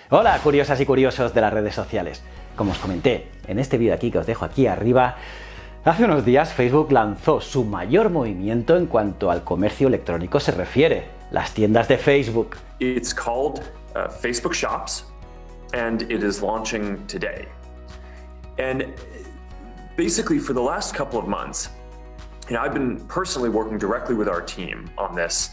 Hola, curiosas y curiosos de las redes sociales. Como os comenté en este vídeo aquí que os dejo aquí arriba, hace unos días Facebook lanzó su mayor movimiento en cuanto al comercio electrónico se refiere, las tiendas de Facebook. It's called Facebook Shops, and it is launching today. And basically, for the last couple of months, I've been personally working directly with our team on this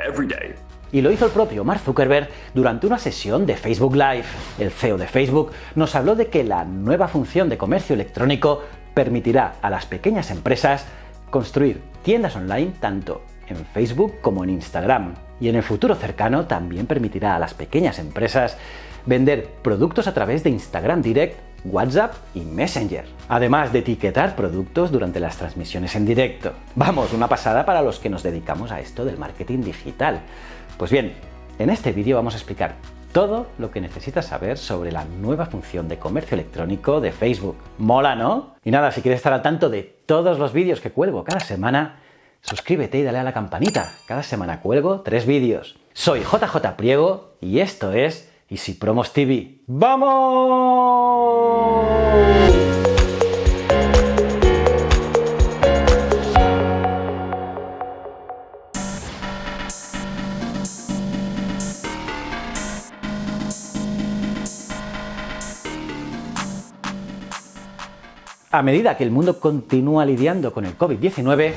every day. Y lo hizo el propio Mark Zuckerberg durante una sesión de Facebook Live. El CEO de Facebook nos habló de que la nueva función de comercio electrónico permitirá a las pequeñas empresas construir tiendas online tanto en Facebook como en Instagram. Y en el futuro cercano también permitirá a las pequeñas empresas vender productos a través de Instagram Direct, WhatsApp y Messenger, además de etiquetar productos durante las transmisiones en directo. Vamos, una pasada para los que nos dedicamos a esto del marketing digital. Pues bien, en este vídeo vamos a explicar todo lo que necesitas saber sobre la nueva función de comercio electrónico de Facebook. ¿Mola, no? Y nada, si quieres estar al tanto de todos los vídeos que cuelgo cada semana, suscríbete y dale a la campanita. Cada semana cuelgo 3 vídeos. Soy JJ Priego y esto es Easy Promos TV. ¡Vamos! A medida que el mundo continúa lidiando con el COVID-19,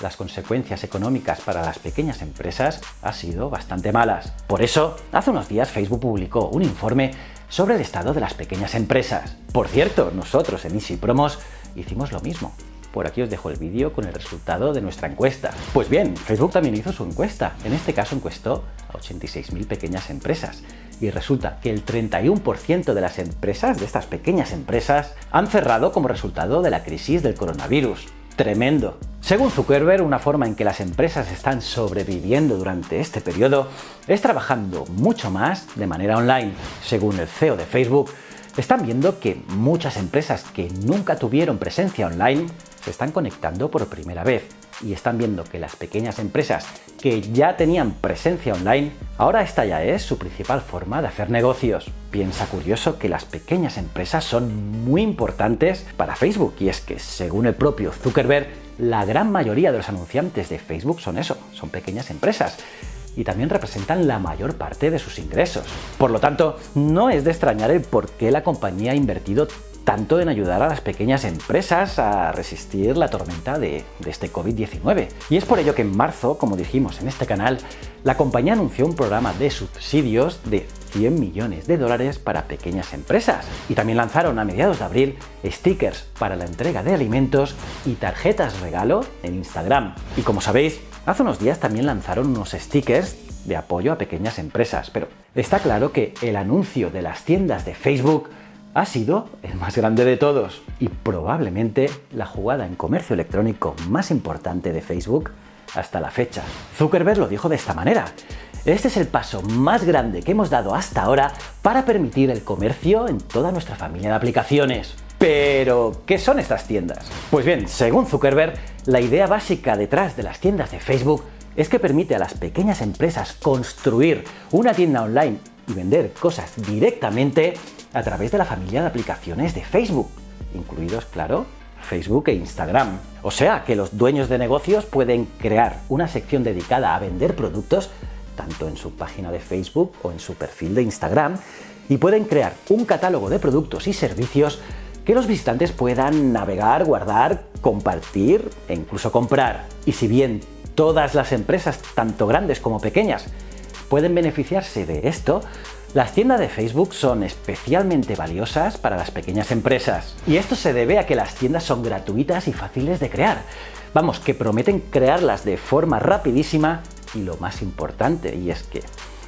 las consecuencias económicas para las pequeñas empresas han sido bastante malas. Por eso, hace unos días Facebook publicó un informe sobre el estado de las pequeñas empresas. Por cierto, nosotros en Easy Promos hicimos lo mismo. Por aquí os dejo el vídeo con el resultado de nuestra encuesta. Pues bien, Facebook también hizo su encuesta. En este caso encuestó a 86.000 pequeñas empresas. Y resulta que el 31% de las empresas, de estas pequeñas empresas, han cerrado como resultado de la crisis del coronavirus. Tremendo. Según Zuckerberg, una forma en que las empresas están sobreviviendo durante este periodo es trabajando mucho más de manera online. Según el CEO de Facebook, están viendo que muchas empresas que nunca tuvieron presencia online se están conectando por primera vez y están viendo que las pequeñas empresas que ya tenían presencia online, ahora esta ya es su principal forma de hacer negocios. Piensa curioso que las pequeñas empresas son muy importantes para Facebook y es que, según el propio Zuckerberg, la gran mayoría de los anunciantes de Facebook son pequeñas empresas. Y también representan la mayor parte de sus ingresos. Por lo tanto, no es de extrañar el por qué la compañía ha invertido tanto en ayudar a las pequeñas empresas a resistir la tormenta de este COVID-19. Y es por ello que en marzo, como dijimos en este canal, la compañía anunció un programa de subsidios de $100 millones para pequeñas empresas. Y también lanzaron a mediados de abril stickers para la entrega de alimentos y tarjetas regalo en Instagram. Y como sabéis, hace unos días también lanzaron unos stickers de apoyo a pequeñas empresas. Pero está claro que el anuncio de las tiendas de Facebook ha sido el más grande de todos y probablemente la jugada en comercio electrónico más importante de Facebook hasta la fecha. Zuckerberg lo dijo de esta manera: este es el paso más grande que hemos dado hasta ahora para permitir el comercio en toda nuestra familia de aplicaciones. Pero, ¿qué son estas tiendas? Pues bien, según Zuckerberg, la idea básica detrás de las tiendas de Facebook es que permite a las pequeñas empresas construir una tienda online y vender cosas directamente a través de la familia de aplicaciones de Facebook, incluidos, claro, Facebook e Instagram. O sea, que los dueños de negocios pueden crear una sección dedicada a vender productos, tanto en su página de Facebook o en su perfil de Instagram, y pueden crear un catálogo de productos y servicios que los visitantes puedan navegar, guardar, compartir e incluso comprar. Y si bien todas las empresas, tanto grandes como pequeñas, pueden beneficiarse de esto, las tiendas de Facebook son especialmente valiosas para las pequeñas empresas. Y esto se debe a que las tiendas son gratuitas y fáciles de crear. Vamos, que prometen crearlas de forma rapidísima y lo más importante, y es que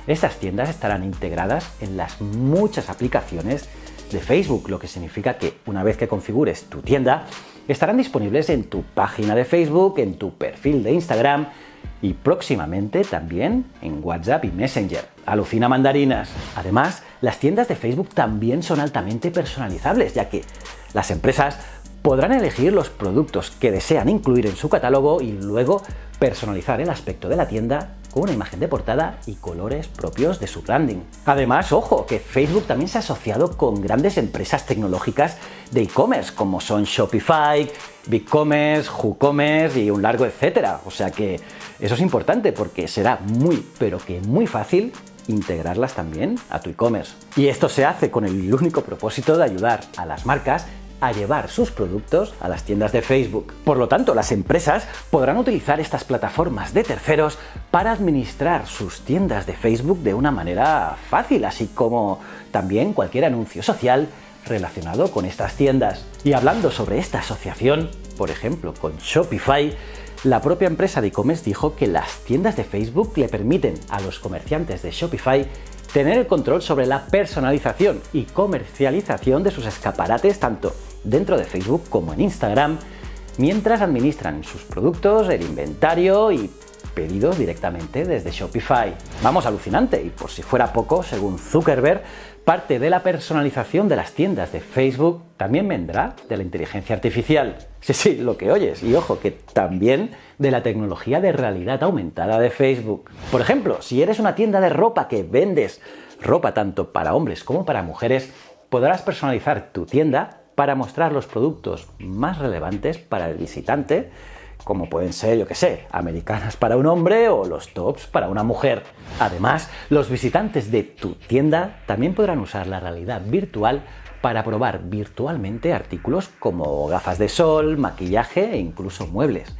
estas tiendas estarán integradas en las muchas aplicaciones de Facebook, lo que significa que una vez que configures tu tienda, estarán disponibles en tu página de Facebook, en tu perfil de Instagram y próximamente también en WhatsApp y Messenger. Alucina mandarinas. Además, las tiendas de Facebook también son altamente personalizables, ya que las empresas podrán elegir los productos que desean incluir en su catálogo y luego personalizar el aspecto de la tienda con una imagen de portada y colores propios de su branding. Además, ojo, que Facebook también se ha asociado con grandes empresas tecnológicas de e-commerce, como son Shopify, BigCommerce, WooCommerce y un largo etcétera. O sea que eso es importante porque será muy, pero que muy fácil integrarlas también a tu e-commerce. Y esto se hace con el único propósito de ayudar a las marcas a llevar sus productos a las tiendas de Facebook. Por lo tanto, las empresas podrán utilizar estas plataformas de terceros para administrar sus tiendas de Facebook de una manera fácil, así como también cualquier anuncio social relacionado con estas tiendas. Y hablando sobre esta asociación, por ejemplo, con Shopify, la propia empresa de e-commerce dijo que las tiendas de Facebook le permiten a los comerciantes de Shopify tener el control sobre la personalización y comercialización de sus escaparates tanto dentro de Facebook como en Instagram, mientras administran sus productos, el inventario y pedidos directamente desde Shopify. Vamos, alucinante, y por si fuera poco, según Zuckerberg, parte de la personalización de las tiendas de Facebook también vendrá de la inteligencia artificial. Sí, lo que oyes. Y ojo, que también de la tecnología de realidad aumentada de Facebook. Por ejemplo, si eres una tienda de ropa que vendes ropa tanto para hombres como para mujeres, podrás personalizar tu tienda para mostrar los productos más relevantes para el visitante, como pueden ser, yo qué sé, americanas para un hombre o los tops para una mujer. Además, los visitantes de tu tienda también podrán usar la realidad virtual para probar virtualmente artículos como gafas de sol, maquillaje e incluso muebles.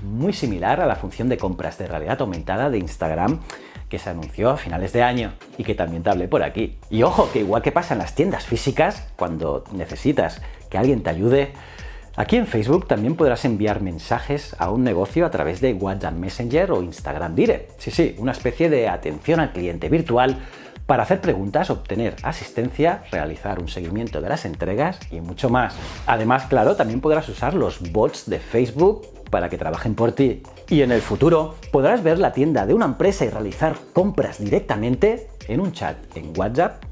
Muy similar a la función de compras de realidad aumentada de Instagram que se anunció a finales de año y que también te hablé por aquí. Y ojo, que igual que pasa en las tiendas físicas, cuando necesitas que alguien te ayude, aquí en Facebook también podrás enviar mensajes a un negocio a través de WhatsApp Messenger o Instagram Direct. Sí, una especie de atención al cliente virtual para hacer preguntas, obtener asistencia, realizar un seguimiento de las entregas y mucho más. Además, claro, también podrás usar los bots de Facebook para que trabajen por ti. Y en el futuro podrás ver la tienda de una empresa y realizar compras directamente en un chat en WhatsApp,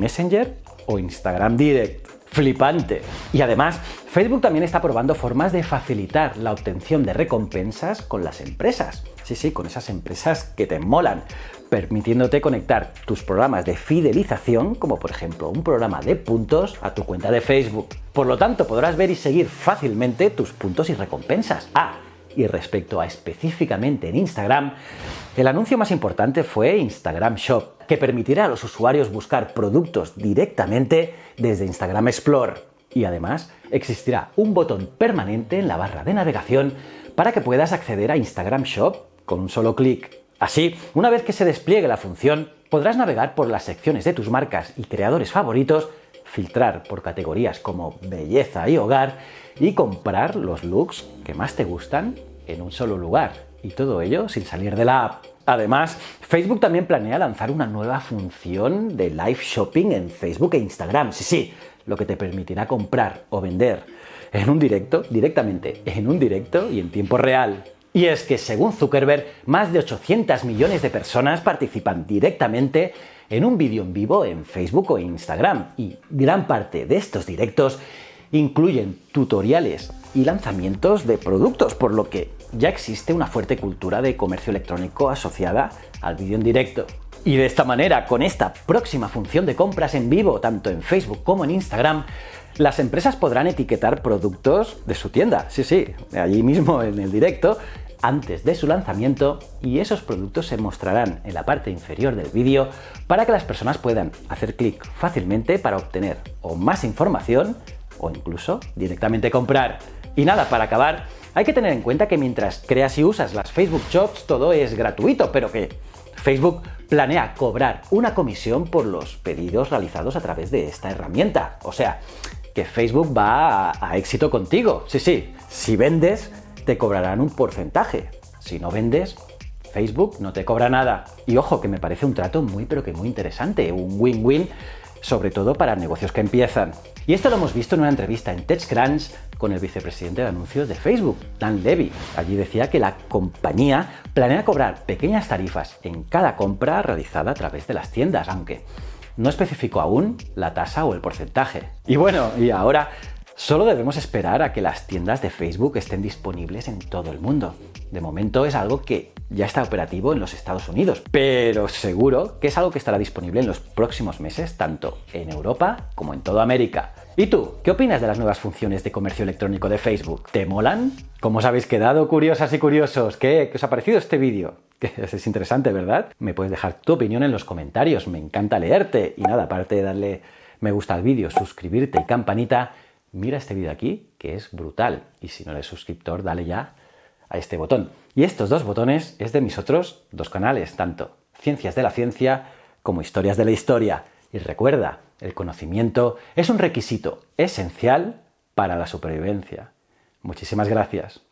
Messenger o Instagram Direct. ¡Flipante! Y además, Facebook también está probando formas de facilitar la obtención de recompensas con las empresas. Sí, con esas empresas que te molan, permitiéndote conectar tus programas de fidelización, como por ejemplo un programa de puntos, a tu cuenta de Facebook. Por lo tanto, podrás ver y seguir fácilmente tus puntos y recompensas. Y respecto a específicamente en Instagram, el anuncio más importante fue Instagram Shop, que permitirá a los usuarios buscar productos directamente desde Instagram Explorer. Y además, existirá un botón permanente en la barra de navegación para que puedas acceder a Instagram Shop con un solo clic. Así, una vez que se despliegue la función, podrás navegar por las secciones de tus marcas y creadores favoritos, filtrar por categorías como belleza y hogar y comprar los looks que más te gustan en un solo lugar. Y todo ello sin salir de la app. Además, Facebook también planea lanzar una nueva función de live shopping en Facebook e Instagram. Sí, lo que te permitirá comprar o vender en un directo, directamente en un directo y en tiempo real. Y es que, según Zuckerberg, más de 800 millones de personas participan directamente en un vídeo en vivo en Facebook o Instagram. Y gran parte de estos directos incluyen tutoriales y lanzamientos de productos, por lo que ya existe una fuerte cultura de comercio electrónico asociada al vídeo en directo. Y de esta manera, con esta próxima función de compras en vivo, tanto en Facebook como en Instagram, las empresas podrán etiquetar productos de su tienda, sí, allí mismo en el directo, antes de su lanzamiento, y esos productos se mostrarán en la parte inferior del vídeo para que las personas puedan hacer clic fácilmente para obtener o más información o incluso directamente comprar. Y nada, para acabar, hay que tener en cuenta que mientras creas y usas las Facebook Shops todo es gratuito, pero que Facebook planea cobrar una comisión por los pedidos realizados a través de esta herramienta. O sea, que Facebook va a éxito contigo. Sí, si vendes, te cobrarán un porcentaje. Si no vendes, Facebook no te cobra nada. Y ojo, que me parece un trato muy interesante, un win-win, sobre todo para negocios que empiezan. Y esto lo hemos visto en una entrevista en TechCrunch con el vicepresidente de anuncios de Facebook, Dan Levy. Allí decía que la compañía planea cobrar pequeñas tarifas en cada compra realizada a través de las tiendas, aunque no especificó aún la tasa o el porcentaje. Y bueno, y ahora Solo debemos esperar a que las tiendas de Facebook estén disponibles en todo el mundo. De momento es algo que ya está operativo en los Estados Unidos, pero seguro que es algo que estará disponible en los próximos meses, tanto en Europa como en toda América. ¿Y tú? ¿Qué opinas de las nuevas funciones de comercio electrónico de Facebook? ¿Te molan? ¿Cómo os habéis quedado, curiosas y curiosos? ¿Qué os ha parecido este vídeo? Que es interesante, ¿verdad? Me puedes dejar tu opinión en los comentarios, me encanta leerte. Y nada, aparte de darle me gusta al vídeo, suscribirte y campanita, mira este vídeo aquí, que es brutal. Y si no eres suscriptor, dale ya a este botón. Y estos dos botones es de mis otros dos canales, tanto Ciencias de la Ciencia como Historias de la Historia. Y recuerda, el conocimiento es un requisito esencial para la supervivencia. Muchísimas gracias.